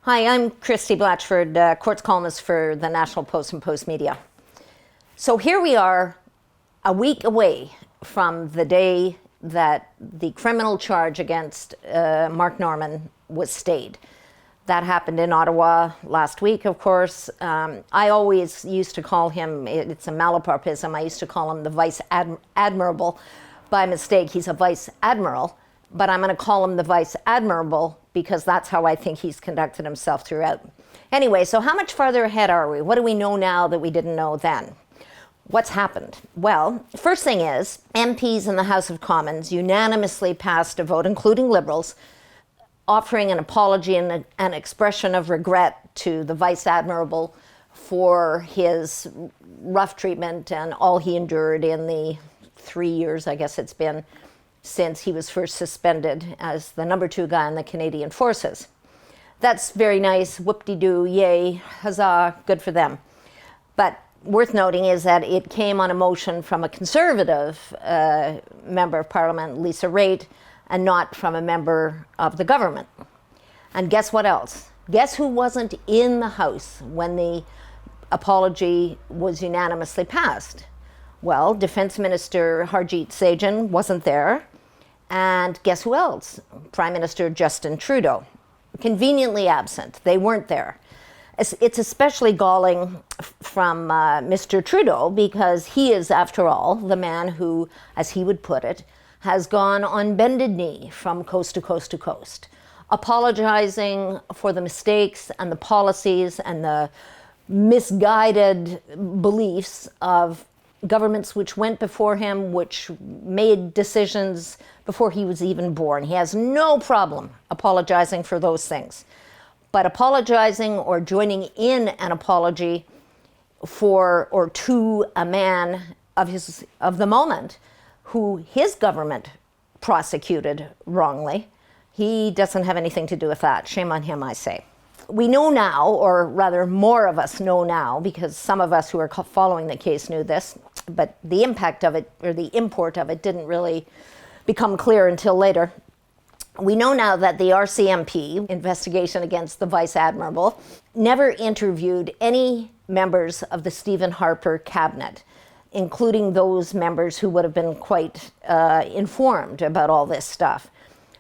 Hi, I'm Christy Blatchford, courts columnist for the National Post and Post Media. So here we are, a week away from the day that the criminal charge against Mark Norman was stayed. That happened in Ottawa last week, of course. I always used to call him, it's a malapropism, I used to call him the Vice Admiral. By mistake, he's a Vice Admiral, but I'm going to call him the Vice Admiral because that's how I think he's conducted himself throughout. Anyway, so how much farther ahead are we? What do we know now that we didn't know then? What's happened? Well, first thing is, MPs in the House of Commons unanimously passed a vote, including Liberals, offering an apology and an expression of regret to the Vice Admiral for his rough treatment and all he endured in the 3 years, I guess it's been, since he was first suspended as the number 2 guy in the Canadian Forces. That's very nice, whoop-de-doo, yay, huzzah, good for them. But worth noting is that it came on a motion from a Conservative member of Parliament, Lisa Raitt, and not from a member of the government. And guess what else? Guess who wasn't in the House when the apology was unanimously passed? Well, Defence Minister Harjit Sajjan wasn't there. And guess who else? Prime Minister Justin Trudeau. Conveniently absent. They weren't there. It's especially galling from Mr. Trudeau because he is, after all, the man who, as he would put it, has gone on bended knee from coast to coast to coast, apologizing for the mistakes and the policies and the misguided beliefs of governments which went before him, which made decisions before he was even born. He has no problem apologizing for those things. But apologizing or joining in an apology for or to a man of the moment who his government prosecuted wrongly, he doesn't have anything to do with that. Shame on him, I say. We know now, or rather more of us know now, because some of us who are following the case knew this, but the impact of it, or the import of it, didn't really become clear until later. We know now that the RCMP, investigation against the Vice Admiral, never interviewed any members of the Stephen Harper cabinet, including those members who would have been quite informed about all this stuff.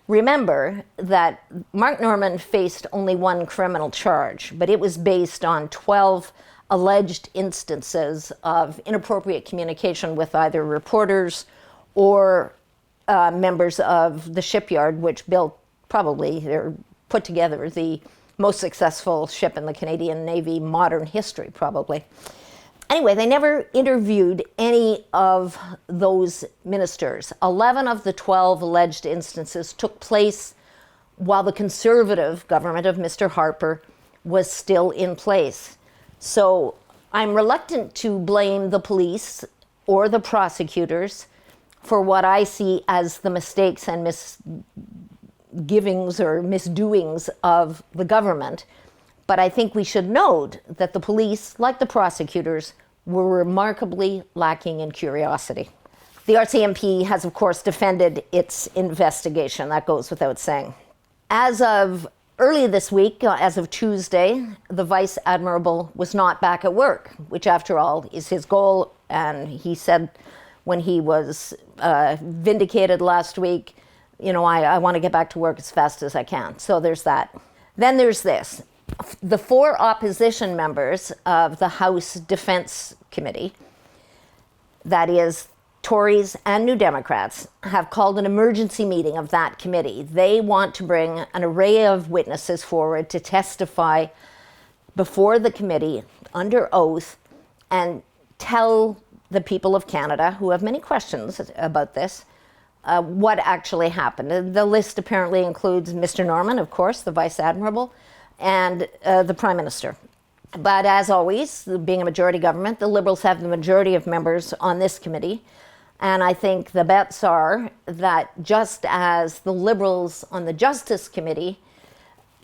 Remember that Mark Norman faced only one criminal charge, but it was based on 12 alleged instances of inappropriate communication with either reporters or members of the shipyard, which built probably, or put together, the most successful ship in the Canadian Navy modern history, probably. Anyway, they never interviewed any of those ministers. 11 of the 12 alleged instances took place while the Conservative government of Mr. Harper was still in place. So I'm reluctant to blame the police or the prosecutors for what I see as the mistakes and misgivings or misdoings of the government. But I think we should note that the police, like the prosecutors, were remarkably lacking in curiosity. The RCMP has, of course, defended its investigation. That goes without saying. As of early this week, as of Tuesday, the Vice Admiral was not back at work, which, after all, is his goal. And he said when he was vindicated last week, you know, I want to get back to work as fast as I can. So there's that. Then there's this. The 4 opposition members of the House Defence Committee, that is Tories and New Democrats, have called an emergency meeting of that committee. They want to bring an array of witnesses forward to testify before the committee under oath and tell the people of Canada, who have many questions about this, what actually happened. The list apparently includes Mr. Norman, of course, the Vice Admiral, and the Prime Minister. But as always, being a majority government, the Liberals have the majority of members on this committee. And I think the bets are that just as the Liberals on the Justice Committee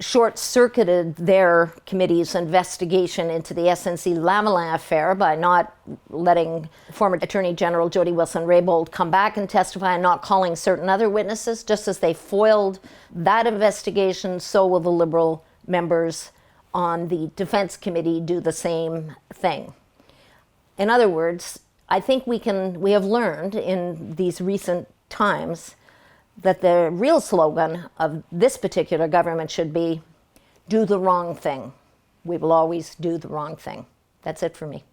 short-circuited their committee's investigation into the SNC-Lavalin affair by not letting former Attorney General Jody Wilson-Raybould come back and testify and not calling certain other witnesses, just as they foiled that investigation, so will the Liberal members on the Defense Committee do the same thing. In other words, I think we have learned in these recent times that the real slogan of this particular government should be, do the wrong thing. We will always do the wrong thing. That's it for me.